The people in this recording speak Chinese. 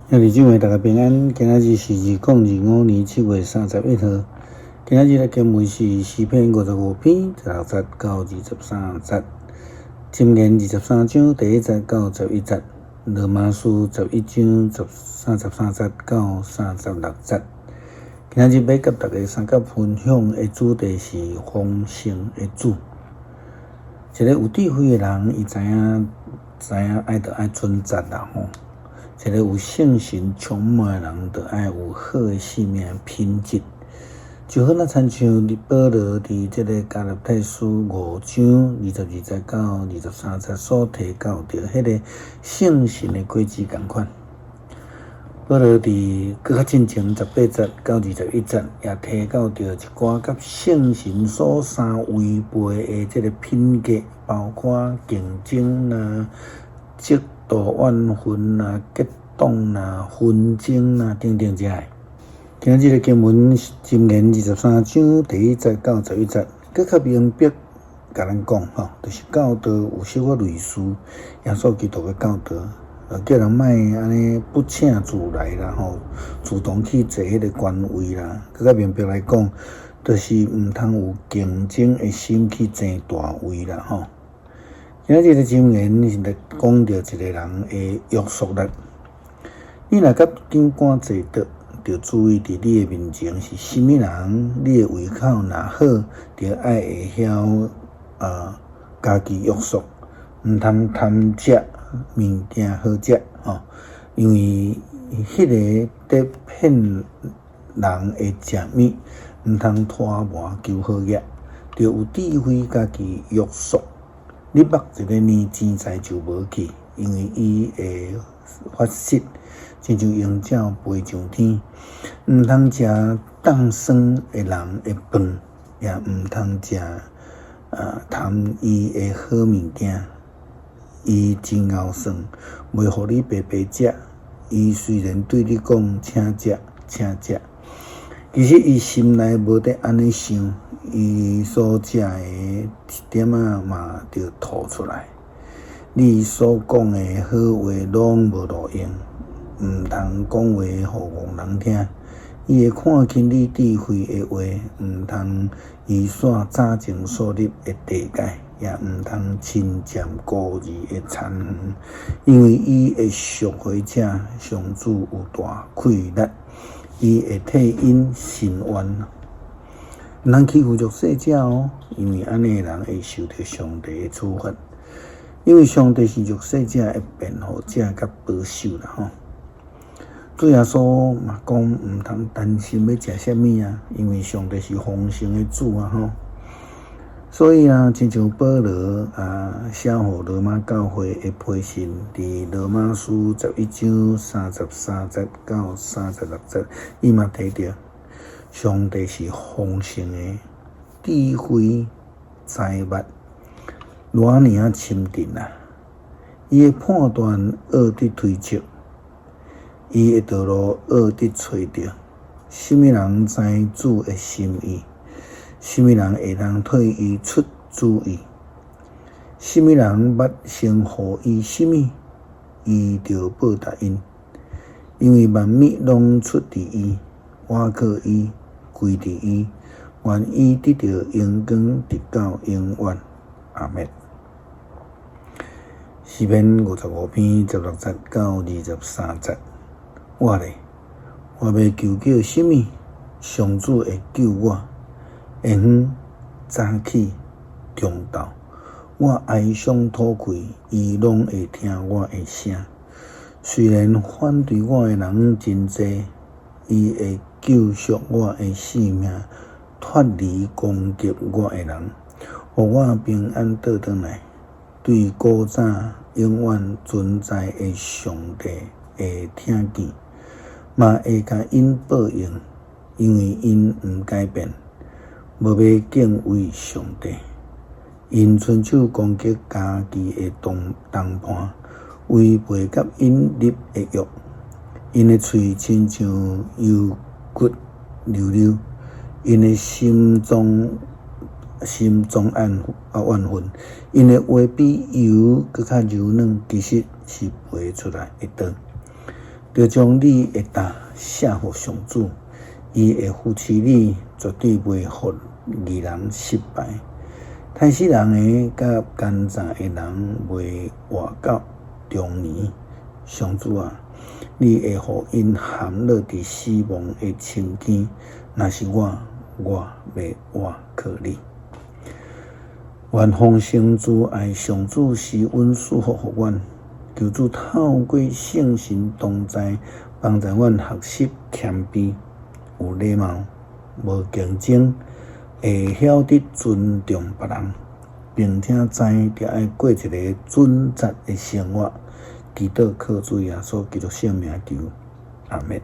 兄弟姊妹，大家平安。今仔日是2025年7月31號。今仔日的經文是詩篇55篇16節到23節，箴言23章第1節到11節，羅馬書11章33節到36節。今仔日要甲大家三角分享的主題是豐盛的主。一個有智慧的人，伊知影愛存節啦吼。一個有聖神充滿的人，就愛有好的性命品質。就好那親像保羅佇這個加拉太書5章22節到23節所提到着迄個聖神的果子同款。保羅佇較進前18節到21節也提到着一寡甲聖神所相違背的這個品格，包括競爭啦、嫉妒怨恨啦、結黨啦、紛爭啦等等這些。今日的經文箴言23章第1節到11節，佮較明白甲咱講吼，就是教導有小可類似耶穌基督的教導，叫人莫安尼不請自來啦吼，主動去坐迄個官位啦。佮較明白來講，就是毋通有競爭的心去爭大位啦吼。今日的箴言是來講到一個人的約束力。你若甲長官坐倒，着注意佇你的面前是啥物人，你的胃口若好，着愛會曉家己約束，毋通貪食物件好食吼，因為迄個得騙人會食物，毋通拖磨求好業，着有智慧家己約束。你目一個年錢財就無去，因為伊會發失。親像鷹鳥飛上天，毋通食凍酸的人的飯，也毋通食貪伊的好物件。伊真敖酸，袂互你白白食。伊雖然對你講請食，其實伊心內無得安尼想，伊所食的一點仔嘛着吐出來。你所講的好話攏無路用。毋通講話互戇人聽，伊會看輕你智慧的話，毋通移煞早前所立的地界，也毋通侵佔孤兒的殘園，因為伊會贖回者上主有大氣力，伊會替因伸冤。毋通欺負弱勢者哦，因為安尼的人會受到上帝的處罰，因為上帝是弱勢者的辯護者甲保守啦吼。主耶穌嘛講毋通擔心要食啥物啊，因為上帝是豐盛的主啊吼。所以啊，親像保羅寫互羅馬教會的批信，佇羅馬書11章33節到36節，伊嘛提到上帝是豐盛的，智慧財物偌爾深沉啊！伊的判斷惡得推測。伊的道路惡得找着，什麼人知主的心意？什麼人會當替伊出主意？什麼人捌先予伊什麼？伊就報答因，因為萬物攏出佇伊，倚靠伊，歸佇伊，願伊得到榮光直到永遠。阿們。詩篇55篇16節到23節。我咧，我要求什麼？上主會救我。下昏早起中晝，我哀傷吐氣，伊攏會聽我的聲。雖然反對我的人真濟，伊會救贖我的性命，脫離攻擊我的人，互我平安倒轉來。對古早永遠存在的上帝會聽見。嘛會甲因報應，因為因毋改變，無要敬畏上帝。因伸手攻擊家己的同伴，違背甲因立的約。因的喙親像油骨溜溜，因的心中怨恨，因的話比油更較柔軟，其實是背出來的刀。就将你的答写互上主，伊会扶持你，绝对袂互义人失败。太死人的甲奸诈的人袂活到中年。上主啊，你会互因陷落伫死亡的深渊。若是我袂活靠你。愿丰盛之爱上主施恩赐福互阮，求主透过圣神同在，帮助阮学习谦卑、有礼貌、无竞争，会晓得尊重别人，并且知着爱过一个准则的生活。祈祷靠主耶稣基督圣名求，阿们。